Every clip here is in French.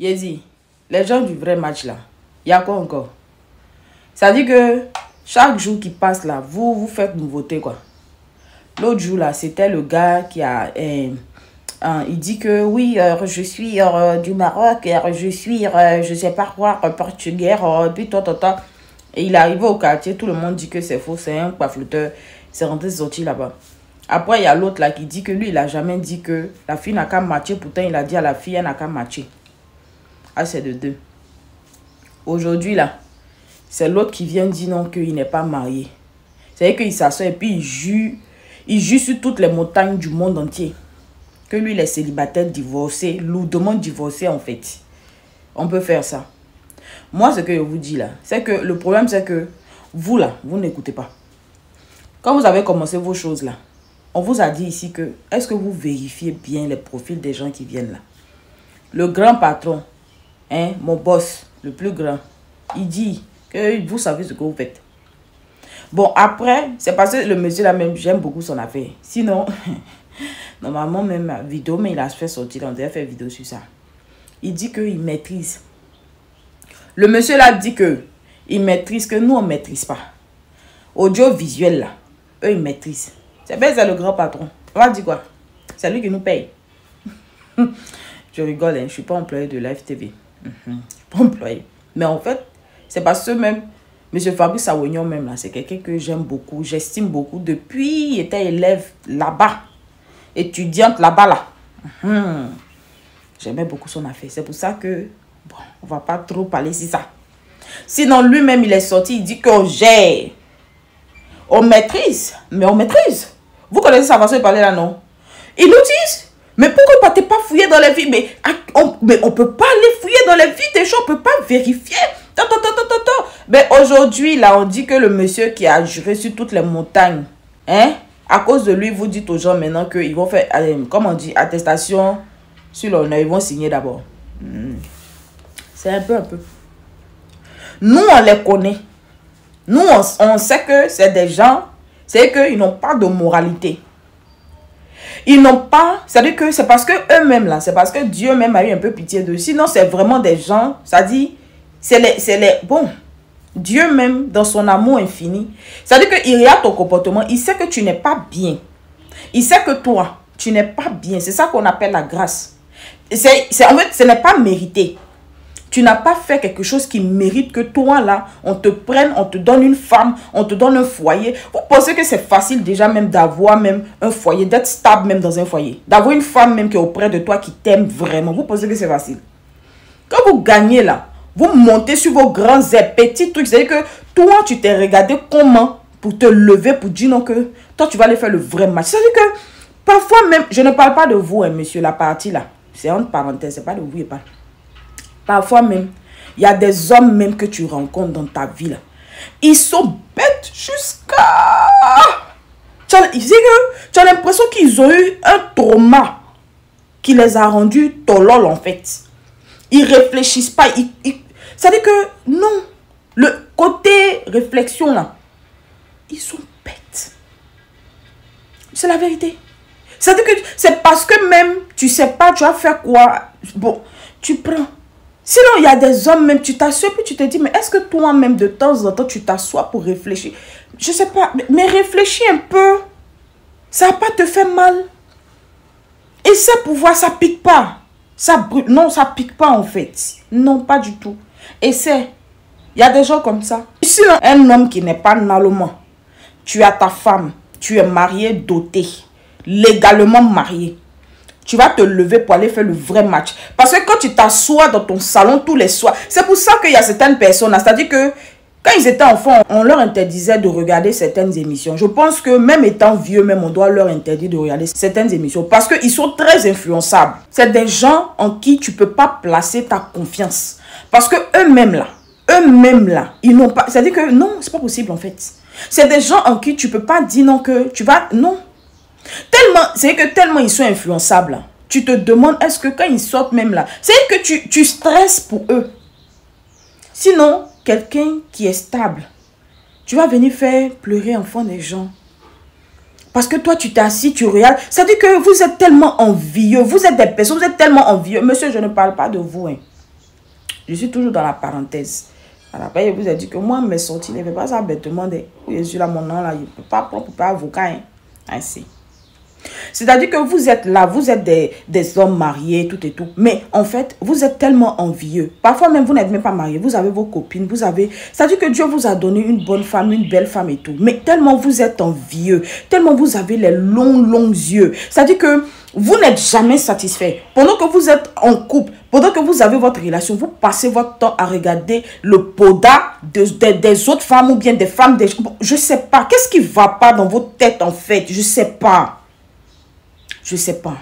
Yézi, les gens du vrai match là, il y a quoi encore? Ça dit que chaque jour qui passe là, vous faites nouveauté quoi. L'autre jour là, c'était le gars qui a... il dit que oui, je suis du Maroc, je suis, je sais pas quoi, portugais, puis toi. Et il est arrivé au quartier, tout le monde dit que c'est faux, c'est un pafloteur, c'est rentré sorti là-bas. Après, il y a l'autre là qui dit que lui, il a jamais dit que la fille n'a qu'à matcher, pourtant il a dit à la fille, elle n'a qu'à matcher. Ah, c'est de deux. Aujourd'hui là, c'est l'autre qui vient dire non, qu'il n'est pas marié. C'est-à-dire qu'il s'assoit et puis il jure sur toutes les montagnes du monde entier que lui, il est célibataire, divorcé, lourdement divorcé en fait. On peut faire ça. Moi, ce que je vous dis là, c'est que le problème, c'est que vous là, vous n'écoutez pas. Quand vous avez commencé vos choses là, on vous a dit ici que, est-ce que vous vérifiez bien les profils des gens qui viennent là? Le grand patron, hein, mon boss, le plus grand, il dit que vous savez ce que vous faites. Bon, après, c'est parce que le monsieur là même, j'aime beaucoup son affaire. Sinon, normalement même ma vidéo, mais il a fait sortir, on devait faire vidéo sur ça. Il dit qu'il maîtrise. Le monsieur là dit que il maîtrise, que nous on maîtrise pas. Audiovisuel là, eux ils maîtrisent. C'est bien, c'est le grand patron. On va dire quoi? C'est lui qui nous paye. Je rigole, hein, je suis pas employé de Live TV. Je suis pas employé. Mais en fait, c'est parce que même monsieur Fabrice Awignon même là, c'est quelqu'un que j'aime beaucoup, j'estime beaucoup. Depuis, il était élève là-bas, étudiante là-bas là. J'aimais beaucoup son affaire. C'est pour ça que, bon, on va pas trop parler sur ça. Sinon, lui-même, il est sorti, il dit qu'on gère. On maîtrise, mais on maîtrise. Vous connaissez sa façon de parler là, non? Ils nous disent, mais pourquoi t'es pas fouillé dans les vies? Mais on peut pas aller fouiller dans les vies des gens, on peut pas vérifier. Mais aujourd'hui, là, on dit que le monsieur qui a juré sur toutes les montagnes, hein, à cause de lui, vous dites aux gens maintenant qu'ils vont faire, comment on dit, attestation sur l'honneur, ils vont signer d'abord. C'est un peu. Nous, on les connaît. Nous, on sait que c'est des gens, c'est qu'ils n'ont pas de moralité. Ils n'ont pas, c'est-à-dire que c'est parce que eux-mêmes là, c'est parce que Dieu même a eu un peu pitié d'eux. Sinon, c'est vraiment des gens, ça dit, bon, Dieu même, dans son amour infini, c'est-à-dire qu'il regarde ton comportement, il sait que tu n'es pas bien. Il sait que toi, tu n'es pas bien. C'est ça qu'on appelle la grâce. En fait, ce n'est pas mérité. Tu n'as pas fait quelque chose qui mérite que toi, là, on te prenne, on te donne une femme, on te donne un foyer. Vous pensez que c'est facile déjà même d'avoir même un foyer, d'être stable même dans un foyer. D'avoir une femme même qui est auprès de toi, qui t'aime vraiment. Vous pensez que c'est facile. Quand vous gagnez là, vous montez sur vos grands et petits trucs. C'est-à-dire que toi, tu t'es regardé comment pour te lever, pour dire non que toi, tu vas aller faire le vrai match. C'est-à-dire que parfois même, je ne parle pas de vous, hein, monsieur, la partie là. C'est entre parenthèses, c'est pas de vous et pas. Parfois même, il y a des hommes même que tu rencontres dans ta vie là. Ils sont bêtes jusqu'à... Tu as l'impression qu'ils ont eu un trauma qui les a rendus tolol en fait. Ils réfléchissent pas. Ça veut dire que non. Le côté réflexion là, ils sont bêtes. C'est la vérité. Ça veut dire que c'est parce que même tu sais pas, tu vas faire quoi. Bon, tu prends. Sinon, il y a des hommes, même tu t'assois, puis tu te dis, mais est-ce que toi-même, de temps en temps, tu t'assois pour réfléchir? Je sais pas, mais réfléchis un peu. Ça va pas te faire mal. Essaie pour voir, ça pique pas. Ça brûle. Non, ça pique pas en fait. Non, pas du tout. Essaie. Il y a des gens comme ça. Sinon, un homme qui n'est pas allemand, tu as ta femme, tu es marié, doté, légalement marié. Tu vas te lever pour aller faire le vrai match. Parce que quand tu t'assois dans ton salon tous les soirs, c'est pour ça qu'il y a certaines personnes, c'est-à-dire que quand ils étaient enfants, on leur interdisait de regarder certaines émissions. Je pense que même étant vieux, même on doit leur interdire de regarder certaines émissions. Parce qu'ils sont très influençables. C'est des gens en qui tu ne peux pas placer ta confiance. Parce que eux-mêmes là, ils n'ont pas... C'est-à-dire que non, c'est pas possible en fait. C'est des gens en qui tu ne peux pas dire non que tu vas... Non. Tellement, c'est que tellement ils sont influençables. Là. Tu te demandes, est-ce que quand ils sortent même là, c'est que tu stresses pour eux. Sinon, quelqu'un qui est stable, tu vas venir faire pleurer enfant des gens. Parce que toi, tu t'es assis, tu regardes. Ça dit que vous êtes tellement envieux. Vous êtes des personnes, vous êtes tellement envieux. Monsieur, je ne parle pas de vous. Hein. Je suis toujours dans la parenthèse. Après, il vous a dit que moi, mes sorties, ne fait pas ça bêtement. Je suis là, mon nom, là, il ne peut pas prendre pour pas avocat. Hein. Ainsi. C'est-à-dire que vous êtes là, vous êtes des hommes mariés, tout et tout. Mais en fait, vous êtes tellement envieux. Parfois même, vous n'êtes même pas mariés. Vous avez vos copines, vous avez... C'est-à-dire que Dieu vous a donné une bonne femme, une belle femme et tout. Mais tellement vous êtes envieux, tellement vous avez les longs yeux. C'est-à-dire que vous n'êtes jamais satisfait. Pendant que vous êtes en couple, pendant que vous avez votre relation, vous passez votre temps à regarder le poda des autres femmes ou bien des femmes. Je ne sais pas. Qu'est-ce qui ne va pas dans votre tête en fait? Je ne sais pas. Je ne sais pas.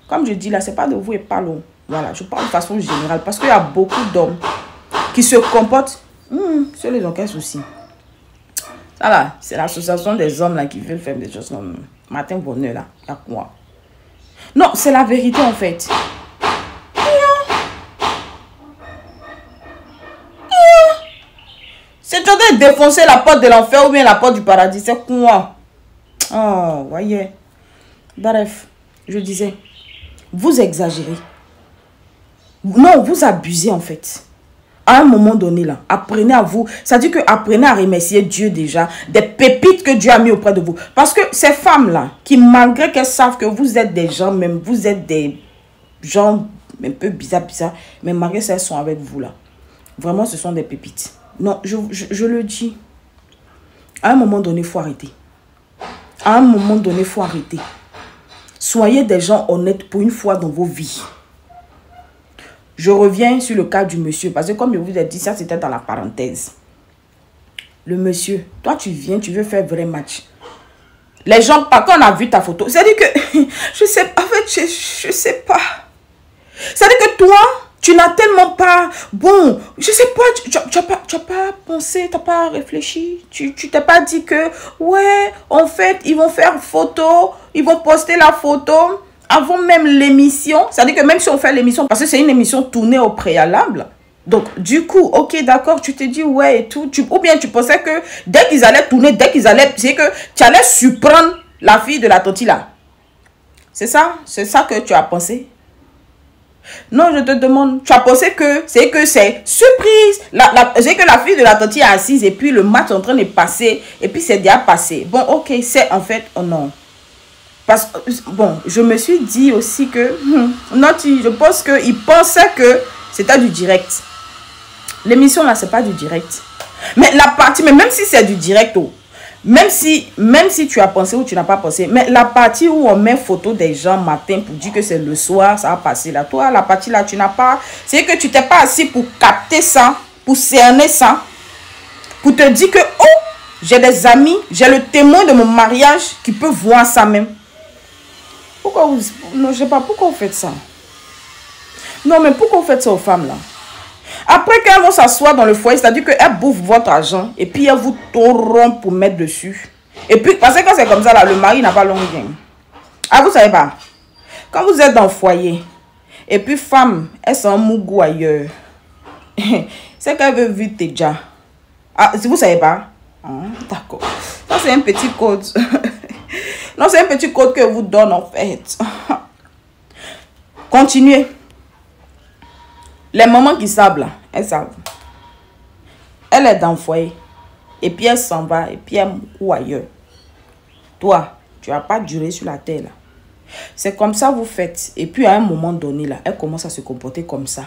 Comme je dis là, ce n'est pas de vous et pas l'homme. Voilà, je parle de façon générale. Parce qu'il y a beaucoup d'hommes qui se comportent... sur les enquêtes aussi. Ça là, c'est l'association des hommes là qui veulent faire des choses comme matin bonheur là. Il y a quoi? Non, c'est la vérité en fait. C'est en train de défoncer la porte de l'enfer ou bien la porte du paradis. C'est quoi? Oh, voyez. Bref, je disais, vous exagérez. Non, vous abusez en fait. À un moment donné là, apprenez à vous. Ça dit que apprenez à remercier Dieu déjà. Des pépites que Dieu a mis auprès de vous. Parce que ces femmes là, qui malgré qu'elles savent que vous êtes des gens, même vous êtes des gens un peu bizarres, mais malgré ça, elles sont avec vous là. Vraiment, ce sont des pépites. Non, je le dis. À un moment donné, il faut arrêter. À un moment donné, il faut arrêter. Soyez des gens honnêtes pour une fois dans vos vies. Je reviens sur le cas du monsieur. Parce que comme je vous ai dit, ça c'était dans la parenthèse. Le monsieur, toi tu viens, tu veux faire vrai match. Les gens, quand on a vu ta photo, c'est-à-dire que, je sais pas, en fait, je sais pas. C'est-à-dire que toi, tu n'as tellement pas, bon, je sais pas, tu n'as pas pensé, tu n'as pas réfléchi. Tu t'es pas dit que, ouais, en fait, ils vont faire photo, ils vont poster la photo avant même l'émission. C'est-à-dire que même si on fait l'émission, parce que c'est une émission tournée au préalable. Donc, du coup, ok, d'accord, tu te dis, ouais, et tout. Ou bien tu pensais que dès qu'ils allaient tourner, dès qu'ils allaient, c'est que tu allais surprendre la fille de la toti là. C'est ça que tu as pensé? Non, je te demande, tu as pensé que c'est surprise. C'est que la fille de la tante est assise et puis le match est en train de passer et puis c'est déjà passé. Bon, ok, c'est en fait, oh non. Parce que, bon, je me suis dit aussi que, je pense qu'il pensait que c'était du direct. L'émission là, c'est pas du direct. Mais la partie, mais même si c'est du direct, oh, même si tu as pensé ou tu n'as pas pensé, mais la partie où on met photo des gens matin pour dire que c'est le soir, ça va passer là. Toi, la partie là, tu n'as pas... C'est que tu t'es pas assis pour capter ça, pour cerner ça, pour te dire que, oh, j'ai des amis, j'ai le témoin de mon mariage qui peut voir ça même. Pourquoi vous... Non, je sais pas, pourquoi vous faites ça? Non, mais pourquoi vous faites ça aux femmes là? Après qu'elles vont s'asseoir dans le foyer, c'est-à-dire qu'elles bouffent votre argent et puis elles vous torront pour mettre dessus. Et puis, parce que quand c'est comme ça, là, le mari n'a pas longue bien. Ah, vous savez pas? Quand vous êtes dans le foyer, et puis femme, elle sent mougou ailleurs. C'est qu'elle veut vite déjà. Ah, si vous savez pas? Ah, d'accord. Ça, c'est un petit code. Non, c'est un petit code que vous donne en fait. Continuez. Les mamans qui savent là, elles savent. Elle est dans le foyer. Et puis elle s'en va. Et puis elle ou ailleurs. Toi, tu n'as pas duré sur la terre là. C'est comme ça vous faites. Et puis à un moment donné là, elle commence à se comporter comme ça.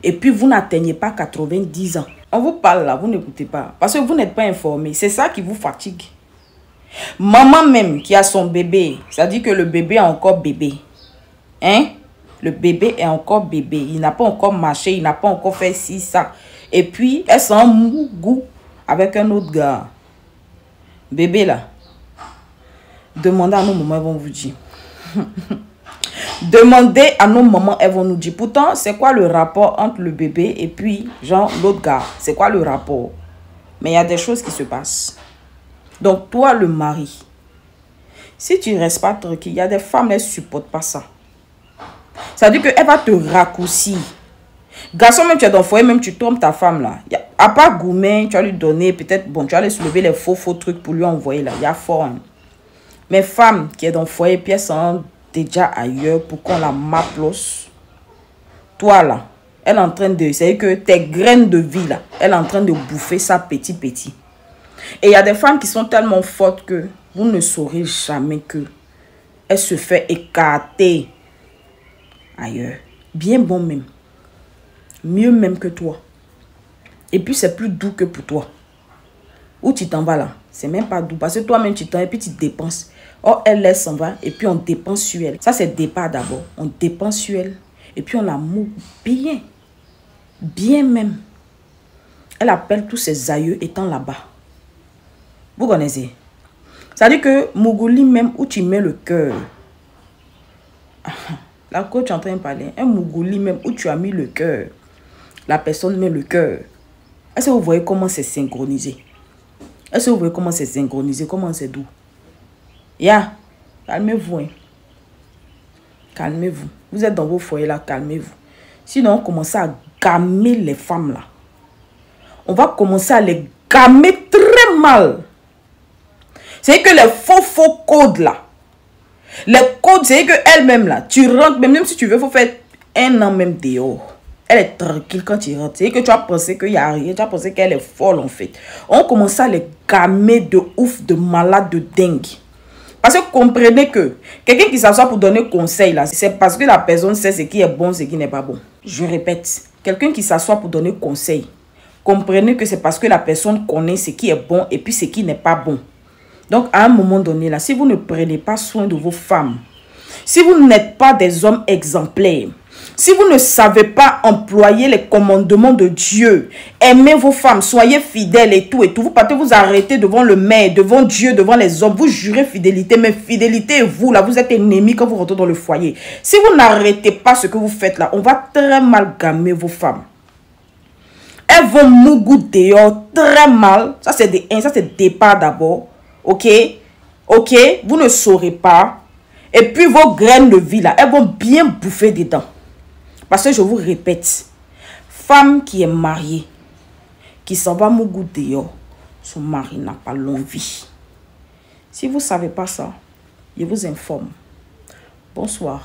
Et puis vous n'atteignez pas 90 ans. On vous parle là, vous n'écoutez pas. Parce que vous n'êtes pas informé. C'est ça qui vous fatigue. Maman même qui a son bébé. Ça dit que le bébé est encore bébé. Hein? Le bébé est encore bébé. Il n'a pas encore marché. Il n'a pas encore fait ci, ça. Et puis, elle sent mougou avec un autre gars. Bébé là. Demandez à nos mamans, elles vont vous dire. Demandez à nos mamans, elles vont nous dire. Pourtant, c'est quoi le rapport entre le bébé et puis, genre, l'autre gars? C'est quoi le rapport? Mais il y a des choses qui se passent. Donc, toi, le mari, si tu ne restes pas tranquille, il y a des femmes, elles ne supportent pas ça. Ça veut dire qu'elle va te raccourcir. Garçon, même tu es dans le foyer, même tu trompes ta femme là. À part gourmet, tu vas lui donner, peut-être, bon, tu vas aller soulever les faux trucs pour lui envoyer là. Il y a fort. Hein. Mais femme qui est dans le foyer, puis elle s'en déjà ailleurs pour qu'on la maplos. Toi là, Elle est en train de... C'est que tes graines de vie, là, elle est en train de bouffer ça petit. Et il y a des femmes qui sont tellement fortes que vous ne saurez jamais que elle se fait écarter ailleurs. Bien bon même. Mieux même que toi. Et puis c'est plus doux que pour toi. Où tu t'en vas là? C'est même pas doux. Parce que toi-même tu t'en vas et puis tu dépenses. Oh, elle laisse s'en va et puis on dépense sur elle. Ça c'est départ d'abord. On dépense sur elle. Et puis on la moue bien. Bien même. Elle appelle tous ses aïeux étant là-bas. Vous connaissez? Ça dit que Mougouli même où tu mets le cœur. La coach est en train de parler. Un Mougouli même où tu as mis le cœur. La personne met le cœur. Est-ce que vous voyez comment c'est synchronisé? Est-ce que vous voyez comment c'est synchronisé? Comment c'est doux? Calmez-vous. Hein. Calmez-vous. Vous êtes dans vos foyers là, calmez-vous. Sinon, on commence à gamer les femmes là. On va commencer à les gamer très mal. C'est que les faux codes là. Les codes, c'est que elle-même là, tu rentres, même si tu veux, il faut faire 1 an même dehors. Elle est tranquille quand tu rentres. C'est que tu as pensé qu'il n'y a rien, tu as pensé qu'elle est folle en fait. On commence à les gamer de ouf, de malade, de dingue. Parce que comprenez que quelqu'un qui s'assoit pour donner conseil là, c'est parce que la personne sait ce qui est bon, ce qui n'est pas bon. Je répète, quelqu'un qui s'assoit pour donner conseil, comprenez que c'est parce que la personne connaît ce qui est bon et puis ce qui n'est pas bon. Donc à un moment donné là, si vous ne prenez pas soin de vos femmes, si vous n'êtes pas des hommes exemplaires, si vous ne savez pas employer les commandements de Dieu, aimez vos femmes, soyez fidèles et tout, vous partez vous arrêter devant le maire, devant Dieu, devant les hommes, vous jurez fidélité, mais fidélité, vous là, vous êtes ennemis quand vous rentrez dans le foyer. Si vous n'arrêtez pas ce que vous faites là, on va très mal gamer vos femmes. Elles vont mougou dehors très mal. Ça c'est départ d'abord. Ok? Vous ne saurez pas. Et puis vos graines de vie là, elles vont bien bouffer dedans. Parce que je vous répète, femme qui est mariée, qui s'en va mougou dehors, son mari n'a pas longue vie. Si vous ne savez pas ça, je vous informe. Bonsoir.